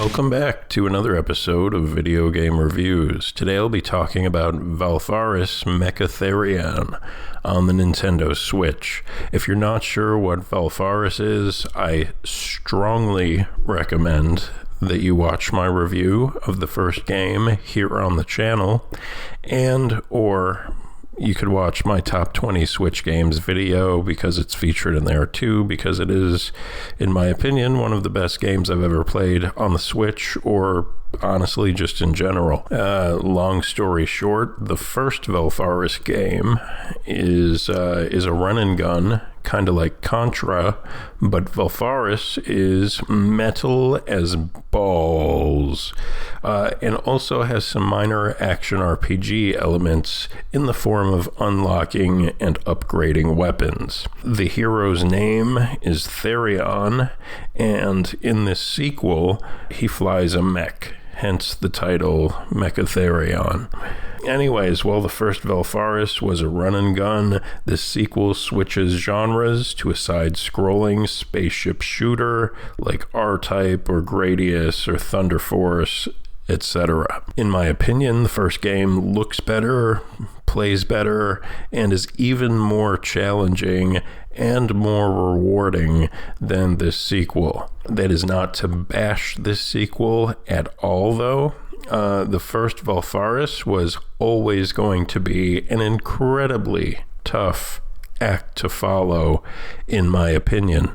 Welcome back to another episode of Video Game Reviews. Today I'll be talking about Valfaris Mecha Therion on the Nintendo Switch. If you're not sure what Valfaris is, I strongly recommend that you watch my review of the first game here on the channel, or you could watch my top 20 Switch games video because it's featured in there too, because it is, in my opinion, one of the best games I've ever played on the Switch, or honestly just in general. Long story short, the first Valfaris game is a run and gun, kind of like Contra, but Valfaris is metal as balls, and also has some minor action RPG elements in the form of unlocking and upgrading weapons. The hero's name is Therion, and in this sequel, he flies a mech. Hence the title Mecha Therion. Anyways, while the first Valfaris was a run and gun, this sequel switches genres to a side-scrolling spaceship shooter like R-Type or Gradius or Thunder Force, etc. In my opinion, the first game looks better, plays better, and is even more challenging and more rewarding than this sequel. That is not to bash this sequel at all, though. The first Valfaris was always going to be an incredibly tough act to follow, in my opinion.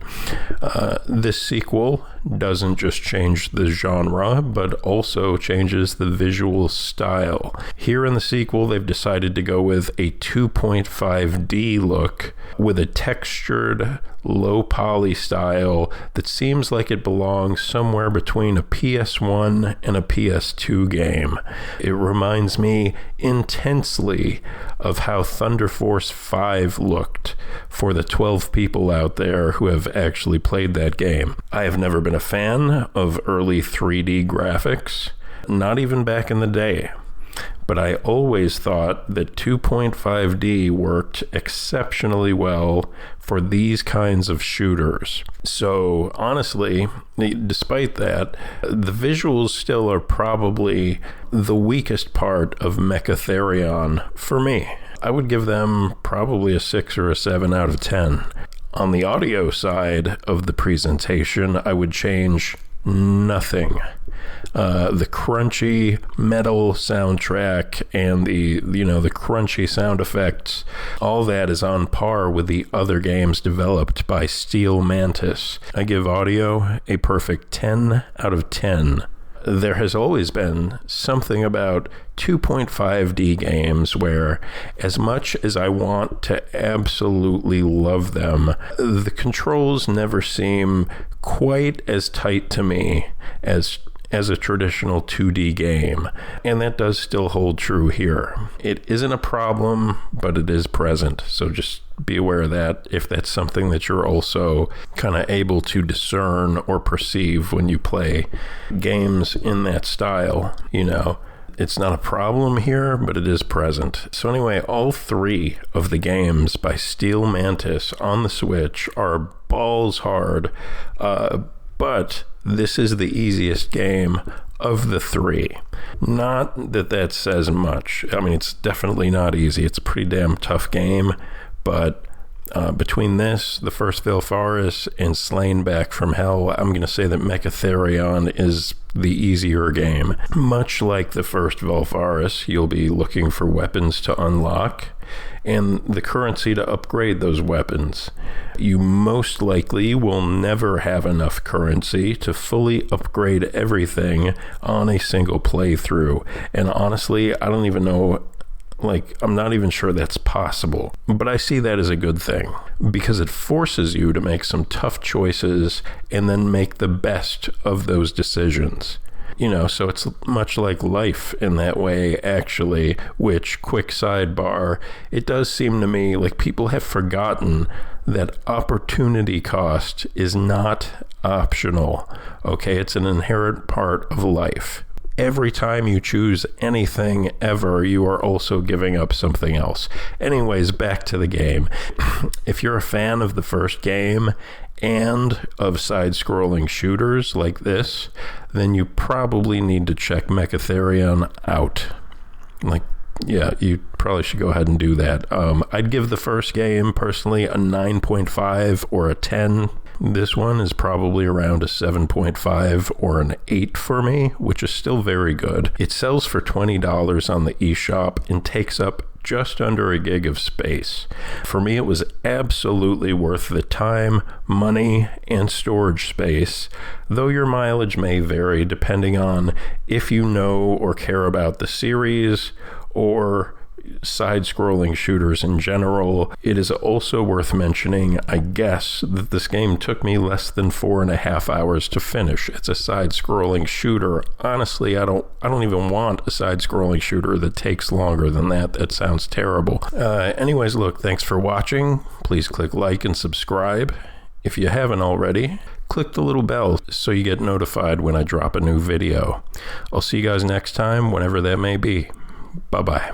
This sequel doesn't just change the genre, but also changes the visual style. Here in the sequel, they've decided to go with a 2.5D look with a textured, low poly style that seems like it belongs somewhere between a PS1 and a PS2 game. It reminds me intensely of how Thunder Force 5 looked, for the 12 people out there who have actually played that game. I have never been a fan of early 3D graphics, not even back in the day. But I always thought that 2.5D worked exceptionally well for these kinds of shooters. So honestly, despite that, the visuals still are probably the weakest part of Mecha Therion for me. I would give them probably a 6 or a 7 out of 10. On the audio side of the presentation, I would change nothing. The crunchy metal soundtrack and the crunchy sound effects, all that is on par with the other games developed by Steel Mantis. I give audio a perfect 10 out of 10. There has always been something about 2.5D games where, as much as I want to absolutely love them, the controls never seem quite as tight to me as a traditional 2D game, and that does still hold true here. It isn't a problem, but it is present, so just be aware of that if that's something that you're also kind of able to discern or perceive when you play games in that style. It's not a problem here, but it is present. So anyway, all three of the games by Steel Mantis on the Switch are balls hard, but this is the easiest game of the three. Not that that says much. I mean, it's definitely not easy. It's a pretty damn tough game, but between this, the first Valfaris, and Slain Back from Hell, I'm going to say that Mecha Therion is the easier game. Much like the first Valfaris, you'll be looking for weapons to unlock and the currency to upgrade those weapons. You most likely will never have enough currency to fully upgrade everything on a single playthrough. And honestly, I don't even know, I'm not even sure that's possible. But I see that as a good thing, because it forces you to make some tough choices and then make the best of those decisions. So it's much like life in that way, actually, which, quick sidebar, it does seem to me like people have forgotten that opportunity cost is not optional, okay? It's an inherent part of life. every time you choose anything ever, you are also giving up something else. Anyways, back to the game. If you're a fan of the first game and of side-scrolling shooters like this, then you probably need to check Mecha Therion out. Yeah, you probably should go ahead and do that. I'd give the first game, personally, a 9.5 or a 10. This one is probably around a 7.5 or an 8 for me, which is still very good. It sells for $20 on the eShop and takes up just under a gig of space. For me, it was absolutely worth the time, money, and storage space, though your mileage may vary depending on if you know or care about the series or side-scrolling shooters in general. It is also worth mentioning, I guess, that this game took me less than 4.5 hours to finish. It's a side-scrolling shooter. Honestly, I don't even want a side-scrolling shooter that takes longer than that. That sounds terrible. Anyways, look, thanks for watching. Please click like and subscribe. If you haven't already, click the little bell so you get notified when I drop a new video. I'll see you guys next time, whenever that may be. Bye-bye.